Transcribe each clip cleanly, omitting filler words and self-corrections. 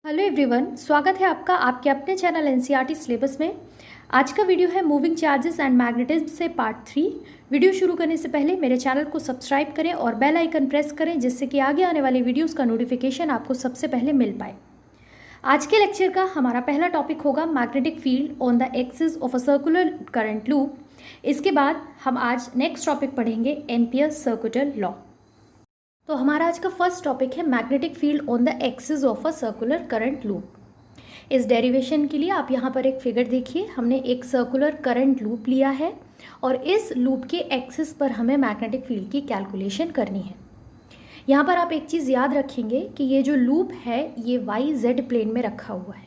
Hello everyone, स्वागत है आपका आपके अपने चैनल एनसीईआरटी सिलेबस में। आज का वीडियो है मूविंग चार्जेस एंड मैग्नेटिज्म से पार्ट 3। वीडियो शुरू करने से पहले मेरे चैनल को सब्सक्राइब करें और बेल आइकन प्रेस करें, जिससे कि आगे आने वाले वीडियोस का नोटिफिकेशन आपको सबसे पहले मिल पाए। आज के लेक्चर का हमारा पहला टॉपिक होगा magnetic field on the axis of a circular current loop. इसके बाद हम आज नेक्स्ट टॉपिक पढ़ेंगे एम्पियर्स सर्कुलर लॉ। तो हमारा आज का फर्स्ट टॉपिक है magnetic field on the axis of a circular current loop. इस डेरिवेशन के लिए आप यहाँ पर एक फिगर देखिए। हमने एक सर्कुलर करंट लूप लिया है और इस लूप के एक्सिस पर हमें मैग्नेटिक फील्ड की कैलकुलेशन करनी है। यहाँ पर आप एक चीज़ याद रखेंगे कि ये जो लूप है ये वाई जेड प्लेन में रखा हुआ है।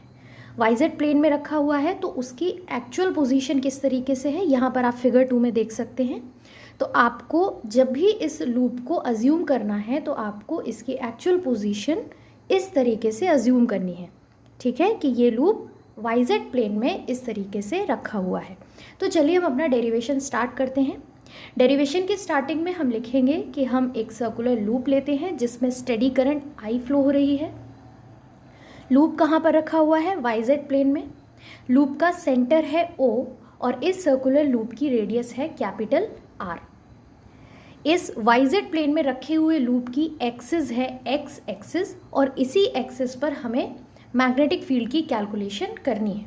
वाई जेड प्लेन में रखा हुआ है तो उसकी एक्चुअल पोजीशन किस तरीके से है यहाँ पर आप फिगर 2 में देख सकते हैं। तो आपको जब भी इस लूप को अज्यूम करना है तो आपको इसकी एक्चुअल पोजीशन इस तरीके से अज्यूम करनी है। ठीक है कि ये लूप वाई जेड प्लेन में इस तरीके से रखा हुआ है। तो चलिए हम अपना डेरिवेशन स्टार्ट करते हैं। डेरिवेशन की स्टार्टिंग में हम लिखेंगे कि हम एक सर्कुलर लूप लेते हैं जिसमें स्टेडी करंट आई फ्लो हो रही है। लूप कहाँ पर रखा हुआ है? वाई जेड प्लेन में। लूप का सेंटर है ओ और इस सर्कुलर लूप की रेडियस है कैपिटल आर। इस वाई जेड प्लेन में रखे हुए लूप की एक्सिस है एक्स एक्सिस और इसी एक्सिस पर हमें मैग्नेटिक फील्ड की कैलकुलेशन करनी है।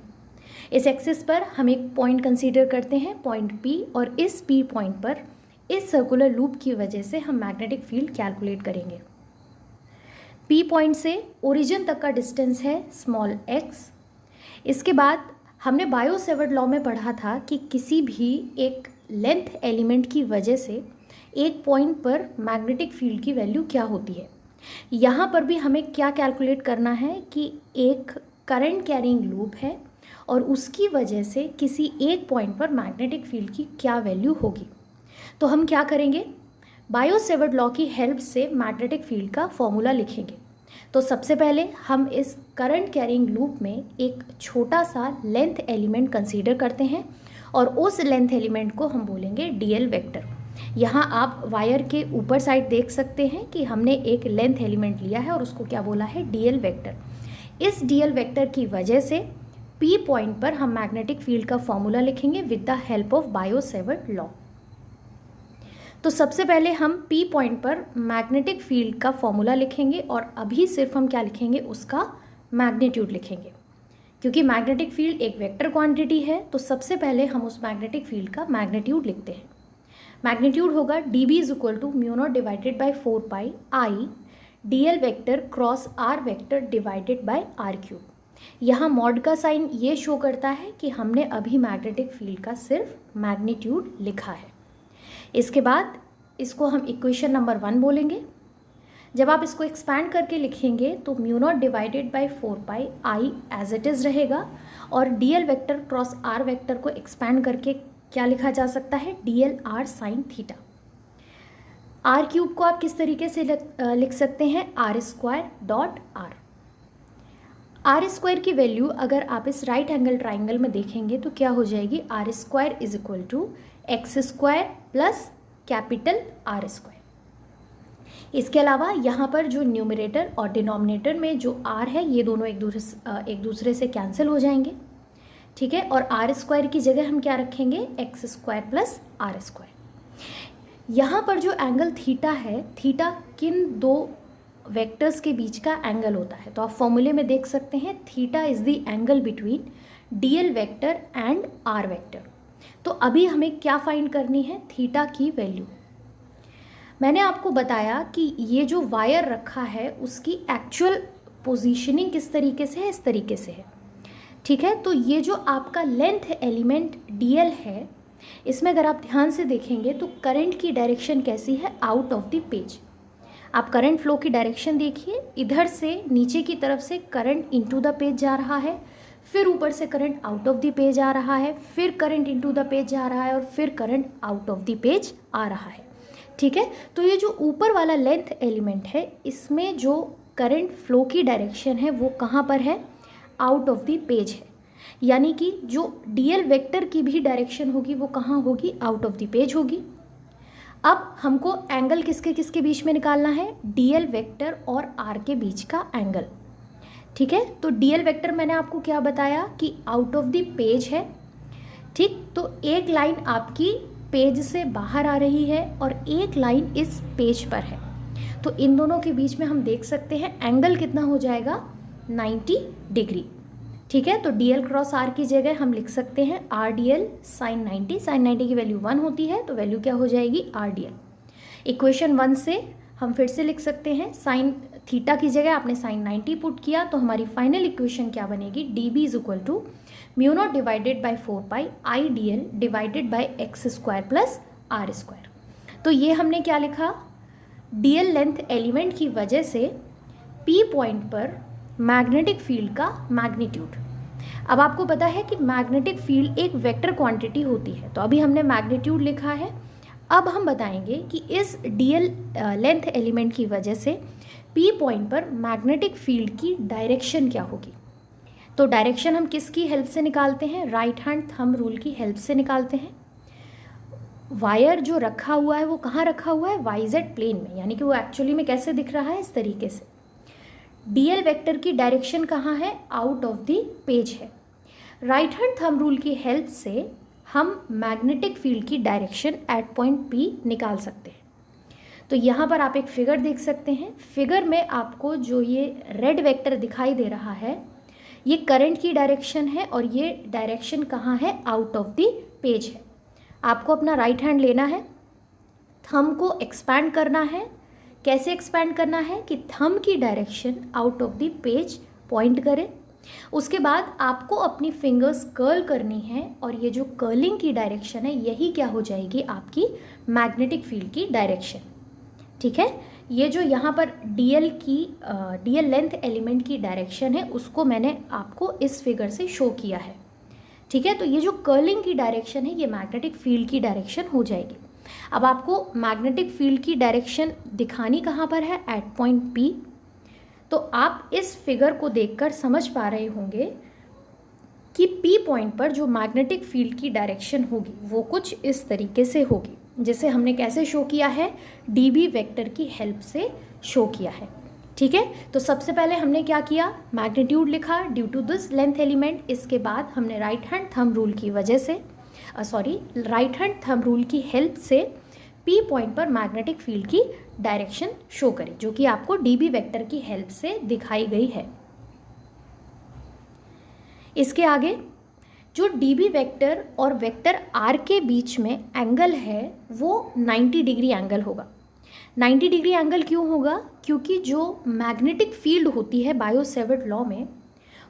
इस एक्सिस पर हम एक पॉइंट कंसीडर करते हैं, पॉइंट पी, और इस पी पॉइंट पर इस सर्कुलर लूप की वजह से हम मैग्नेटिक फील्ड कैलकुलेट करेंगे। पी पॉइंट से ओरिजिन तक का डिस्टेंस है स्मॉल एक्स। इसके बाद हमने बायो सेवर्ट लॉ में पढ़ा था कि किसी भी एक लेंथ एलिमेंट की वजह से एक पॉइंट पर मैग्नेटिक फील्ड की वैल्यू क्या होती है। यहाँ पर भी हमें क्या कैलकुलेट करना है कि एक करंट कैरिंग लूप है और उसकी वजह से किसी एक पॉइंट पर मैग्नेटिक फील्ड की क्या वैल्यू होगी। तो हम क्या करेंगे, बायो सेवर्ट लॉ की हेल्प से मैग्नेटिक फील्ड का फॉर्मूला लिखेंगे। तो सबसे पहले हम इस करंट कैरिंग लूप में एक छोटा सा लेंथ एलिमेंट कंसीडर करते हैं और उस लेंथ एलिमेंट को हम बोलेंगे डीएल वेक्टर। यहाँ आप वायर के ऊपर साइड देख सकते हैं कि हमने एक लेंथ एलिमेंट लिया है और उसको क्या बोला है? DL vector. इस डीएल वेक्टर की वजह से पी पॉइंट पर हम मैग्नेटिक फील्ड का फॉर्मूला लिखेंगे with the help of bio Savart law. तो सबसे पहले हम पी पॉइंट पर मैग्नेटिक फील्ड का फॉर्मूला लिखेंगे और अभी सिर्फ हम क्या लिखेंगे? उसका मैग्नीट्यूड लिखेंगे। क्योंकि मैग्नेटिक फील्ड एक वेक्टर क्वांटिटी है तो सबसे पहले हम उस मैग्नेटिक फील्ड का मैग्नीट्यूड लिखते हैं। मैग्नीट्यूड होगा dB is equal to mu not divided by 4 pi I DL vector cross R vector divided by R cube. यहाँ मॉड का साइन ये शो करता है कि हमने अभी मैग्नेटिक फील्ड का सिर्फ मैग्नीट्यूड लिखा है। इसके बाद इसको हम इक्वेशन नंबर 1 बोलेंगे। जब आप इसको एक्सपैंड करके लिखेंगे तो mu not divided by 4 pi I as it is रहेगा और DL vector cross R vector को एक्सपैंड करके क्या लिखा जा सकता है? DL R sine theta. R cube को आप किस तरीके से लिख सकते हैं? R square dot R. R square की वैल्यू अगर आप इस राइट एंगल ट्राइंगल में देखेंगे तो क्या हो जाएगी? R square is equal to X square plus capital R square. इसके अलावा यहाँ पर जो न्यूमरेटर और डिनोमिनेटर में जो आर है ये दोनों एक दूसरे से कैंसिल हो जाएंगे। ठीक है, और आर स्क्वायर की जगह हम क्या रखेंगे? X square plus R square. यहाँ पर जो एंगल थीटा है, थीटा किन दो वेक्टर्स के बीच का एंगल होता है? तो आप फॉर्मूले में देख सकते हैं theta is the angle between DL vector and R vector. तो अभी हमें क्या फाइंड करनी है? थीटा की वैल्यू। मैंने आपको बताया कि ये जो वायर रखा है उसकी एक्चुअल पोजीशनिंग किस तरीके से है? इस तरीके से है। ठीक है, तो ये जो आपका लेंथ एलिमेंट डीएल है इसमें अगर आप ध्यान से देखेंगे तो करंट की डायरेक्शन कैसी है? Out of the page. आप करंट फ्लो की डायरेक्शन देखिए, इधर से नीचे की तरफ से करंट इनटू द पेज जा रहा है, फिर ऊपर से current out of the page आ रहा है, फिर करंट इनटू द पेज जा रहा है और फिर current out of the page आ रहा है। ठीक है, तो ये जो ऊपर वाला लेंथ एलिमेंट है इसमें जो करंट फ्लो की डायरेक्शन है वो कहाँ पर है? आउट ऑफ द पेज है। यानी कि जो डीएल वेक्टर की भी डायरेक्शन होगी वो कहाँ होगी? आउट ऑफ द पेज होगी। अब हमको एंगल किसके किसके बीच में निकालना है? डीएल वेक्टर और आर के बीच का एंगल। ठीक है, तो डीएल वेक्टर मैंने आपको क्या बताया कि आउट ऑफ द पेज है। ठीक, तो एक लाइन आपकी पेज से बाहर आ रही है और एक लाइन इस पेज पर है, तो इन दोनों के बीच में हम देख सकते हैं एंगल कितना हो जाएगा, 90 डिग्री। ठीक है, तो डीएल क्रॉस आर की जगह हम लिख सकते हैं R D L sine 90। Sine 90 की वैल्यू 1 होती है, तो वैल्यू क्या हो जाएगी, आर डी एल। इक्वेशन 1 से हम फिर से लिख सकते हैं, साइन थीटा की जगह आपने साइन 90 पुट किया, तो हमारी फाइनल इक्वेशन क्या बनेगी, D B is equal to mu not divided by 4 pi I D L divided by X square plus R square. तो ये हमने क्या लिखा, डीएल लेंथ एलिमेंट की वजह से पी पॉइंट पर मैग्नेटिक फील्ड का मैग्नीट्यूड। अब आपको पता है कि मैग्नेटिक फील्ड एक वेक्टर क्वांटिटी होती है, तो अभी हमने मैग्नीट्यूड लिखा है। अब हम बताएंगे कि इस डीएल लेंथ एलिमेंट की वजह से पी पॉइंट पर मैग्नेटिक फील्ड की डायरेक्शन क्या होगी। तो डायरेक्शन हम किसकी हेल्प से निकालते हैं, राइट हैंड थंब रूल की हेल्प से निकालते हैं। वायर जो रखा हुआ है वो कहाँ रखा हुआ है, वाईजेड प्लेन में, यानी कि वो एक्चुअली में कैसे दिख रहा है, इस तरीके से। डीएल वेक्टर की डायरेक्शन कहाँ है, आउट ऑफ द पेज है। राइट हैंड थंब रूल की हेल्प से हम मैग्नेटिक फील्ड की डायरेक्शन एट पॉइंट पी निकाल सकते हैं। तो यहाँ पर आप एक फिगर देख सकते हैं, फिगर में आपको जो ये रेड वेक्टर दिखाई दे रहा है ये करंट की डायरेक्शन है और ये डायरेक्शन कहाँ है, आउट ऑफ द पेज है। आपको अपना राइट हैंड लेना है, थंब को एक्सपैंड करना है। कैसे एक्सपैंड करना है कि थंब की direction out of the page point करें। उसके बाद आपको अपनी फिंगर्स कर्ल करनी है और ये जो कर्लिंग की डायरेक्शन है यही क्या हो जाएगी, आपकी मैग्नेटिक फील्ड की डायरेक्शन। ठीक है, ये जो यहाँ पर डीएल लेंथ एलिमेंट की डायरेक्शन है उसको मैंने आपको इस फिगर से शो किया है। ठीक है, तो ये जो कर्लिंग की डायरेक्शन है ये मैग्नेटिक फील्ड की डायरेक्शन हो जाएगी। अब आपको मैग्नेटिक फील्ड की डायरेक्शन दिखानी कहाँ पर है, एट पॉइंट पी। तो आप इस फिगर को देखकर समझ पा रहे होंगे कि पी पॉइंट पर जो मैग्नेटिक फील्ड की डायरेक्शन होगी वो कुछ इस तरीके से होगी, जिसे हमने कैसे शो किया है, डीबी वेक्टर की हेल्प से शो किया है। ठीक है, तो सबसे पहले हमने क्या किया, मैग्नीट्यूड लिखा due to this length element. इसके बाद हमने राइट हैंड थंब रूल की वजह से राइट हैंड थंब रूल की हेल्प से पी पॉइंट पर मैग्नेटिक फील्ड की डायरेक्शन शो करें, जो कि आपको डीबी वेक्टर की हेल्प से दिखाई गई है। इसके आगे जो डीबी वेक्टर और वेक्टर आर के बीच में एंगल है वो 90 डिग्री एंगल होगा। 90 डिग्री एंगल क्यों होगा, क्योंकि जो मैग्नेटिक फील्ड होती है बायो-सेवर्ट लॉ में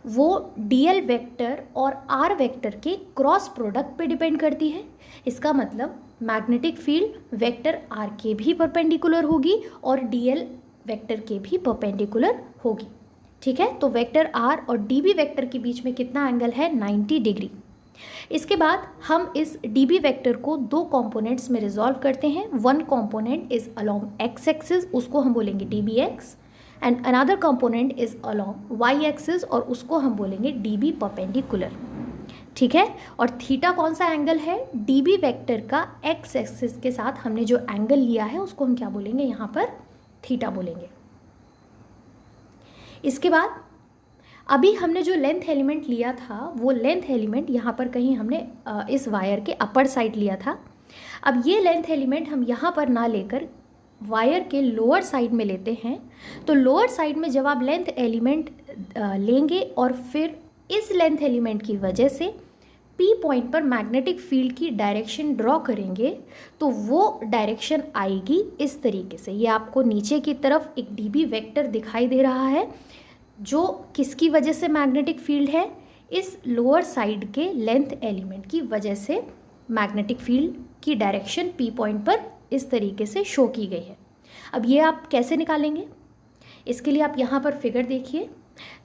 वो डीएल वेक्टर और आर वेक्टर के क्रॉस प्रोडक्ट पे डिपेंड करती है। इसका मतलब मैग्नेटिक फील्ड वेक्टर आर के भी परपेंडिकुलर होगी और डीएल वेक्टर के भी परपेंडिकुलर होगी। ठीक है, तो वेक्टर आर और डीबी वेक्टर के बीच में कितना एंगल है, 90 डिग्री। इसके बाद हम इस डीबी वेक्टर को दो कंपोनेंट्स में रिजॉल्व करते हैं। One component is along X axis, उसको हम बोलेंगे DB X, and another component is along Y axis और उसको हम बोलेंगे डीबी परपेंडिकुलर। ठीक है, और थीटा कौन सा एंगल है, डीबी वेक्टर का एक्स एक्सिस के साथ हमने जो एंगल लिया है उसको हम क्या बोलेंगे, यहाँ पर थीटा बोलेंगे। इसके बाद अभी हमने जो लेंथ एलिमेंट लिया था वो लेंथ एलिमेंट यहाँ पर कहीं हमने इस वायर के अपर साइड लिया था। अब ये लेंथ एलिमेंट हम यहाँ पर ना लेकर वायर के लोअर साइड में लेते हैं। तो लोअर साइड में जब आप लेंथ एलिमेंट लेंगे और फिर इस लेंथ एलिमेंट की वजह से पी पॉइंट पर मैग्नेटिक फील्ड की डायरेक्शन ड्रॉ करेंगे तो वो डायरेक्शन आएगी इस तरीके से। ये आपको नीचे की तरफ एक डीबी वेक्टर दिखाई दे रहा है जो किसकी वजह से मैग्नेटिक फील्ड है, इस लोअर साइड के लेंथ एलिमेंट की वजह से मैग्नेटिक फील्ड की डायरेक्शन पी पॉइंट पर इस तरीके से शो की गई है। अब ये आप कैसे निकालेंगे, इसके लिए आप यहाँ पर फिगर देखिए।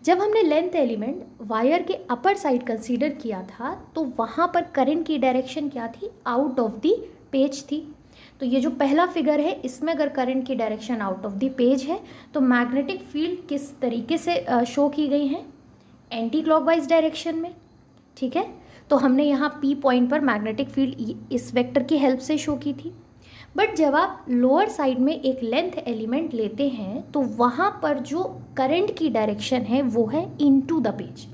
जब हमने लेंथ एलिमेंट वायर के अपर साइड कंसीडर किया था तो वहाँ पर करंट की डायरेक्शन क्या थी, आउट ऑफ द पेज थी। तो ये जो पहला फिगर है इसमें अगर करंट की direction out of the page है तो मैग्नेटिक फील्ड किस तरीके से शो की गई है, एंटी क्लॉकवाइज डायरेक्शन में। ठीक है, तो हमने यहाँ पी पॉइंट पर मैग्नेटिक फील्ड इस वेक्टर की हेल्प से शो की थी। बट जब आप लोअर साइड में एक लेंथ एलिमेंट लेते हैं तो वहाँ पर जो करंट की डायरेक्शन है वो है इनटू द पेज,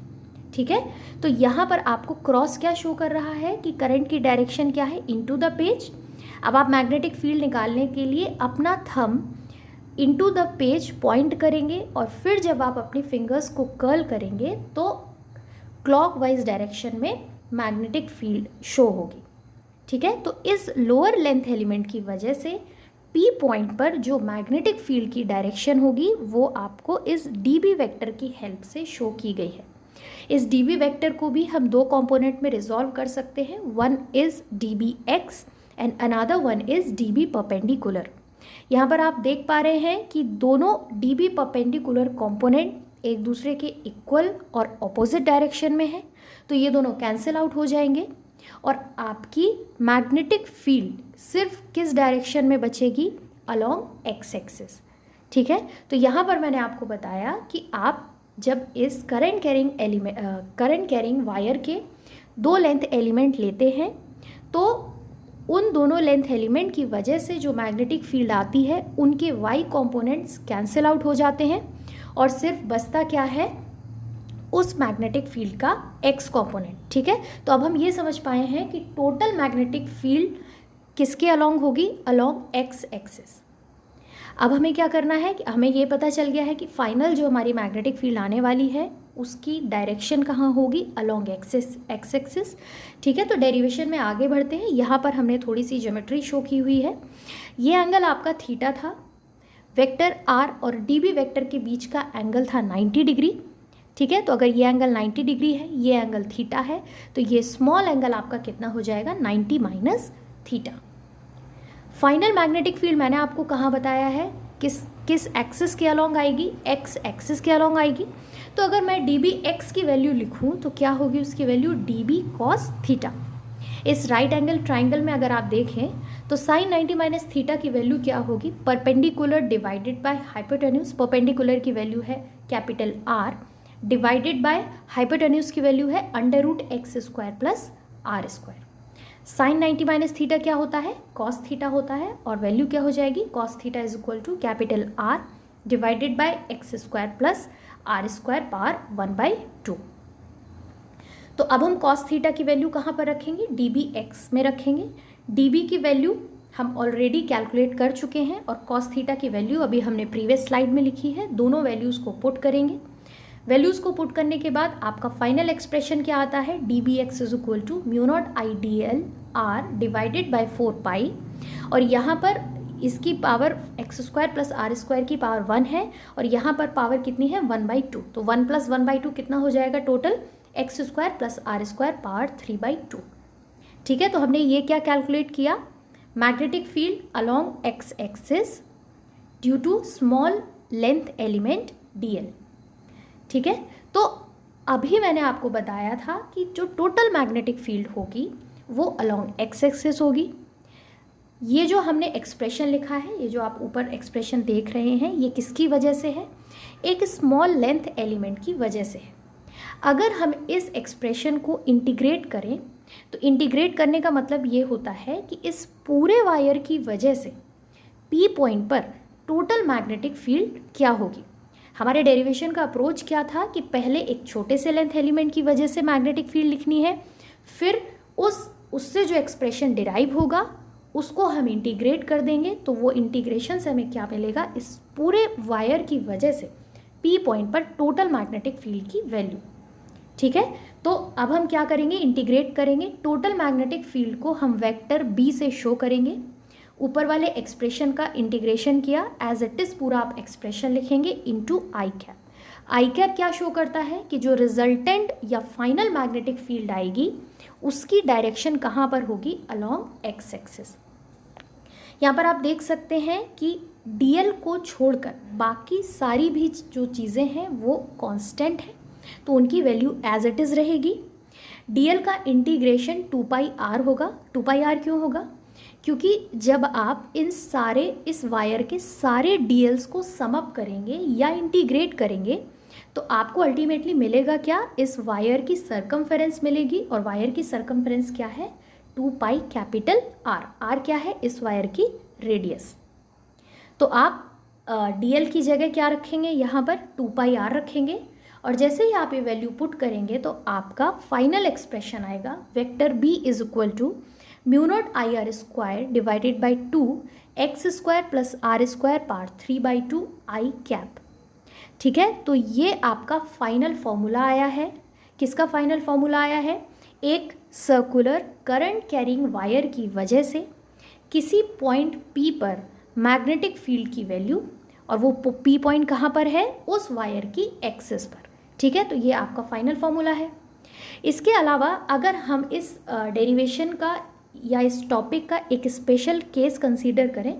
ठीक है। तो यहाँ पर आपको क्रॉस क्या शो कर रहा है कि करंट की डायरेक्शन क्या है, इनटू द पेज। अब आप मैग्नेटिक फील्ड निकालने के लिए अपना thumb into the page point करेंगे और फिर जब आप अपनी फिंगर्स को कर्ल करेंगे तो क्लॉकवाइज डायरेक्शन में मैग्नेटिक फील्ड शो होगी, ठीक है। तो इस लोअर लेंथ एलिमेंट की वजह से पी पॉइंट पर जो मैग्नेटिक फील्ड की डायरेक्शन होगी वो आपको इस डीबी वेक्टर की हेल्प से शो की गई है। इस डीबी वेक्टर को भी हम दो कंपोनेंट में रिजॉल्व कर सकते हैं, one is dB X and another one is dB perpendicular. यहाँ पर आप देख पा रहे हैं कि दोनों डीबी परपेंडिकुलर कंपोनेंट एक दूसरे के इक्वल और ऑपोजिट डायरेक्शन में है, तो ये दोनों कैंसिल आउट हो जाएंगे और आपकी मैग्नेटिक फील्ड सिर्फ किस डायरेक्शन में बचेगी, अलोंग एक्स एक्सिस, ठीक है। तो यहाँ पर मैंने आपको बताया कि आप जब इस करंट कैरिंग वायर के दो लेंथ एलिमेंट लेते हैं तो उन दोनों लेंथ एलिमेंट की वजह से जो मैग्नेटिक फील्ड आती है उनके वाई कंपोनेंट्स कैंसिल आउट हो जाते हैं और सिर्फ बचता क्या है, उस मैग्नेटिक फील्ड का एक्स कंपोनेंट, ठीक है। तो अब हम ये समझ पाए हैं कि टोटल मैग्नेटिक फील्ड किसके अलोंग होगी, अलोंग एक्स एक्सिस। अब हमें क्या करना है कि हमें ये पता चल गया है कि फाइनल जो हमारी मैग्नेटिक फील्ड आने वाली है उसकी डायरेक्शन कहाँ होगी, अलोंग एक्स एक्सिस, ठीक है। तो डेरिवेशन में आगे बढ़ते हैं। यहाँ पर हमने थोड़ी सी ज्योमेट्री शो की हुई है। ये एंगल आपका थीटा था, वेक्टर आर और डीबी वेक्टर के बीच का एंगल था 90 डिग्री, ठीक है। तो अगर ये एंगल 90 डिग्री है, ये एंगल थीटा है, तो ये स्मॉल एंगल आपका कितना हो जाएगा, 90 minus theta. Final magnetic field मैंने आपको कहाँ बताया है, किस एक्सिस के अलोंग आएगी, एक्स एक्सिस के अलोंग आएगी। तो अगर मैं डी बी एक्स की वैल्यू लिखूँ तो क्या होगी उसकी value, D B cos theta. इस राइट एंगल ट्राइंगल में अगर आप देखें तो साइन 90 माइनस थीटा की वैल्यू क्या होगी, perpendicular divided by hypotenuse. Perpendicular की वैल्यू है capital R, divided by hypotenuse की वैल्यू है under root X square plus R square. Sine 90 minus theta क्या होता है, कॉस थीटा होता है, और वैल्यू क्या हो जाएगी, cos theta is equal to capital R divided by X square plus R square power 1/2। तो अब हम कॉस थीटा की वैल्यू कहाँ पर रखेंगे, डी बी एक्स में रखेंगे। डी बी की वैल्यू हम ऑलरेडी कैलकुलेट कर चुके हैं और कॉस थीटा की वैल्यू अभी हमने प्रीवियस स्लाइड में लिखी है। दोनों वैल्यूज़ को पुट करेंगे। वैल्यूज़ को पुट करने के बाद आपका फाइनल एक्सप्रेशन क्या आता है, D B X is equal to mu naught I D L R divided by 4 pi, और यहाँ पर इसकी power X square plus R square की पावर 1 है और यहाँ पर पावर कितनी है, 1/2। तो 1 + 1/2 कितना हो जाएगा, total X square plus R square power 3/2, ठीक है। तो हमने ये क्या कैलकुलेट किया, magnetic field along X axis due to small length element D L, ठीक है। तो अभी मैंने आपको बताया था कि जो टोटल मैग्नेटिक फील्ड होगी वो अलोंग एक्स एक्सिस होगी। ये जो हमने एक्सप्रेशन लिखा है, ये जो आप ऊपर एक्सप्रेशन देख रहे हैं, ये किसकी वजह से है, एक स्मॉल लेंथ एलिमेंट की वजह से है। अगर हम इस एक्सप्रेशन को इंटीग्रेट करें तो इंटीग्रेट करने का मतलब ये होता है कि इस पूरे वायर की वजह से पी पॉइंट पर टोटल मैग्नेटिक फील्ड क्या होगी। हमारे डेरिवेशन का अप्रोच क्या था कि पहले एक छोटे से लेंथ एलिमेंट की वजह से मैग्नेटिक फील्ड लिखनी है, फिर उससे जो एक्सप्रेशन डिराइव होगा उसको हम इंटीग्रेट कर देंगे, तो वो इंटीग्रेशन से हमें क्या मिलेगा, इस पूरे वायर की वजह से पी पॉइंट पर टोटल मैग्नेटिक फील्ड की वैल्यू, ठीक है। तो अब हम क्या करेंगे, इंटीग्रेट करेंगे। टोटल मैग्नेटिक फील्ड को हम वेक्टर बी से शो करेंगे। ऊपर वाले एक्सप्रेशन का इंटीग्रेशन किया, एज इट इज़ पूरा आप एक्सप्रेशन लिखेंगे into I cap. I cap क्या शो करता है कि जो रिजल्टेंट या फाइनल मैग्नेटिक फील्ड आएगी उसकी डायरेक्शन कहाँ पर होगी, अलोंग एक्स एक्सिस। यहाँ पर आप देख सकते हैं कि डीएल को छोड़कर बाकी सारी भी जो चीज़ें हैं वो कांस्टेंट है, तो उनकी वैल्यू एज इट इज़ रहेगी। डीएल का इंटीग्रेशन 2πr होगा। 2πr क्यों होगा, क्योंकि जब आप इस वायर के सारे डीएल्स को सम अप करेंगे या इंटीग्रेट करेंगे तो आपको अल्टीमेटली मिलेगा क्या, इस वायर की सरकमफेरेंस मिलेगी, और वायर की सरकमफेरेंस क्या है, 2π कैपिटल आर। आर क्या है, इस वायर की रेडियस। तो आप dl की जगह क्या रखेंगे, यहाँ पर 2πr रखेंगे और जैसे ही आप ये वैल्यू पुट करेंगे तो आपका फाइनल एक्सप्रेशन आएगा vector b is equal to mu naught I R square divided by 2 X square plus R square power 3/2 I cap. ठीक है, तो ये आपका फाइनल फॉर्मूला आया है। किसका फाइनल फॉर्मूला आया है? एक सर्कुलर करंट कैरिंग वायर की वजह से किसी पॉइंट P पर मैग्नेटिक फील्ड की वैल्यू, और वो P पॉइंट कहाँ पर है? उस वायर की एक्सिस पर। ठीक है, तो ये आपका फाइनल फॉर्मूला है। इसके अलावा अगर हम इस डेरिवेशन का या इस टॉपिक का एक स्पेशल केस कंसीडर करें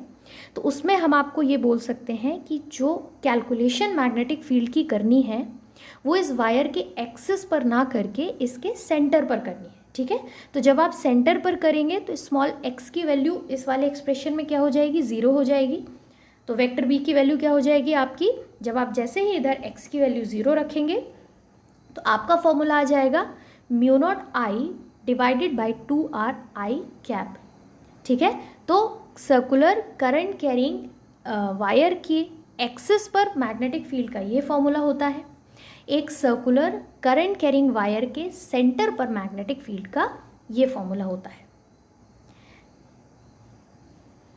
तो उसमें हम आपको ये बोल सकते हैं कि जो कैलकुलेशन मैग्नेटिक फील्ड की करनी है वो इस वायर के एक्सिस पर ना करके इसके सेंटर पर करनी है। ठीक है, तो जब आप सेंटर पर करेंगे तो स्मॉल x की वैल्यू इस वाले एक्सप्रेशन में क्या हो जाएगी? 0 हो जाएगी। तो वेक्टर b की वैल्यू क्या हो जाएगी आपकी? जब आप जैसे ही इधर x की वैल्यू 0 रखेंगे तो आपका फॉर्मूला आ जाएगा mu naught I divided by 2r I cap. ठीक है, तो सर्कुलर करंट कैरिंग वायर की एक्सिस पर मैग्नेटिक फील्ड का ये फॉर्मूला होता है। एक सर्कुलर करंट कैरिंग वायर के सेंटर पर मैग्नेटिक फील्ड का ये फॉर्मूला होता है।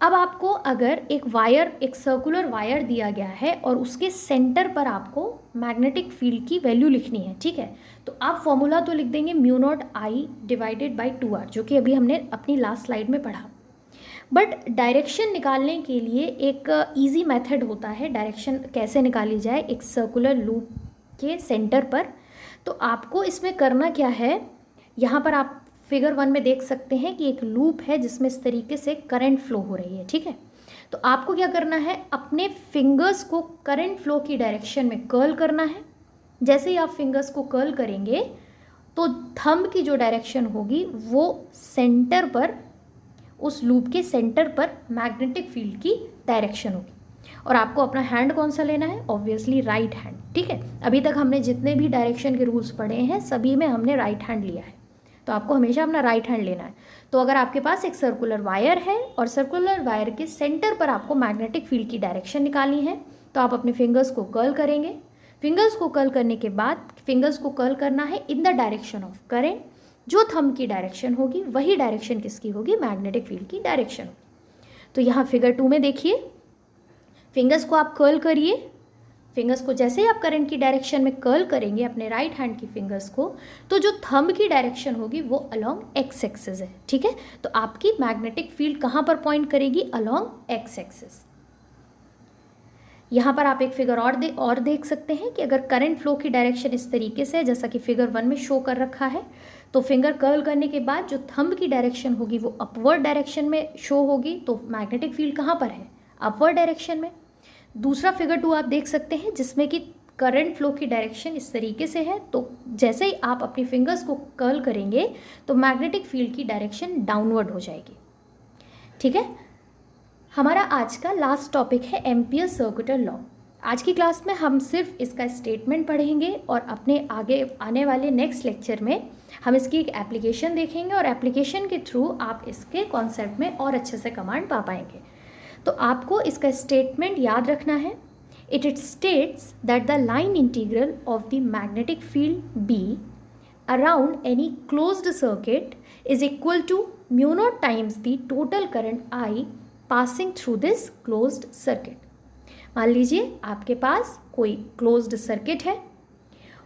अब आपको अगर एक सर्कुलर वायर दिया गया है और उसके सेंटर पर आपको मैग्नेटिक फील्ड की वैल्यू लिखनी है, ठीक है, तो आप फॉर्मूला तो लिख देंगे mu naught I divided by 2r, जो कि अभी हमने अपनी लास्ट स्लाइड में पढ़ा। बट डायरेक्शन निकालने के लिए एक इजी मेथड होता है, डायरेक्शन कैसे निकाली जाए एक सर्कुलर लूप के सेंटर पर। तो आपको इसमें करना क्या है, यहाँ पर आप फिगर 1 में देख सकते हैं कि एक लूप है जिसमें इस तरीके से करंट फ्लो हो रही है। ठीक है, तो आपको क्या करना है, अपने फिंगर्स को करंट फ्लो की डायरेक्शन में कर्ल करना है। जैसे ही आप फिंगर्स को कर्ल करेंगे तो थंब की जो डायरेक्शन होगी वो सेंटर पर, उस लूप के सेंटर पर मैग्नेटिक फील्ड की डायरेक्शन होगी। और आपको अपना हैंड कौन सा लेना है? Obviously right hand. ठीक है, अभी तक हमने जितने भी डायरेक्शन के रूल्स पढ़े हैं सभी में हमने राइट हैंड लिया है, तो आपको हमेशा अपना राइट हैंड लेना है। तो अगर आपके पास एक सर्कुलर वायर है और सर्कुलर वायर के सेंटर पर आपको मैग्नेटिक फील्ड की डायरेक्शन निकालनी है तो आप अपने फिंगर्स को कर्ल करेंगे। फिंगर्स को कर्ल करने के बाद फिंगर्स को कर्ल करना है in the direction of current. जो थंब की डायरेक्शन होगी वही डायरेक्शन किसकी होगी? मैग्नेटिक फील्ड की डायरेक्शन। तो यहाँ फिगर 2 में देखिए, फिंगर्स को आप कर्ल करिए। फिंगर्स को जैसे ही आप करंट की डायरेक्शन में कर्ल करेंगे अपने राइट हैंड की फिंगर्स को, तो जो थंब की डायरेक्शन होगी वो अलोंग एक्स एक्सिस है। ठीक है, तो आपकी मैग्नेटिक फील्ड कहाँ पर पॉइंट करेगी? Along X axis. यहाँ पर आप एक फिगर और देख सकते हैं कि अगर करंट फ्लो की डायरेक्शन इस तरीके से है जैसा कि फिगर 1 में शो कर रखा है, तो फिंगर कर्ल करने के बाद जो थंब की डायरेक्शन होगी वो अपवर्ड डायरेक्शन में शो होगी। तो मैग्नेटिक फील्ड कहाँ पर है? अपवर्ड डायरेक्शन में। दूसरा फिगर 2 आप देख सकते हैं जिसमें कि करंट फ्लो की डायरेक्शन इस तरीके से है, तो जैसे ही आप अपनी फिंगर्स को कर्ल करेंगे तो मैग्नेटिक फील्ड की डायरेक्शन डाउनवर्ड हो जाएगी। ठीक है, हमारा आज का लास्ट टॉपिक है एम्पियर सर्कुलर लॉ। आज की क्लास में हम सिर्फ इसका स्टेटमेंट पढ़ेंगे और अपने आगे आने वाले नेक्स्ट लेक्चर में हम इसकी एक एप्लीकेशन देखेंगे और एप्लीकेशन के थ्रू आप इसके कॉन्सेप्ट में और अच्छे से कमांड पा पाएंगे। तो आपको इसका स्टेटमेंट याद रखना है। It states that the line integral of the magnetic field B around any closed circuit is equal to mu naught times the total current I passing through this closed circuit. मान लीजिए आपके पास कोई closed circuit है,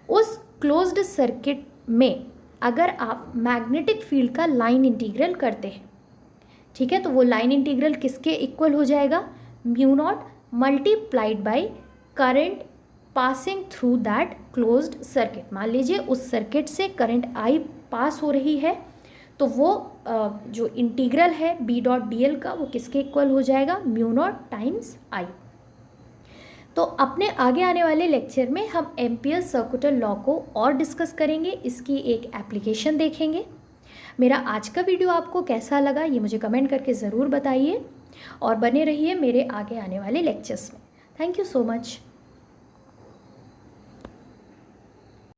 उस closed circuit में अगर आप magnetic field का लाइन इंटीग्रल करते हैं, ठीक है, तो वो लाइन इंटीग्रल किसके इक्वल हो जाएगा? Mu naught multiplied by current passing through that closed circuit. मान लीजिए उस सर्किट से करंट I पास हो रही है, तो वो जो इंटीग्रल है B.dl का वो किसके इक्वल हो जाएगा? Mu naught times I। तो अपने आगे आने वाले लेक्चर में हम एम्पियर सर्कुलर लॉ को और डिस्कस करेंगे, इसकी एक एप्लीकेशन देखेंगे। मेरा आज का वीडियो आपको कैसा लगा ये मुझे कमेंट करके ज़रूर बताइए और बने रहिए मेरे आगे आने वाले लेक्चर्स में। Thank you so much.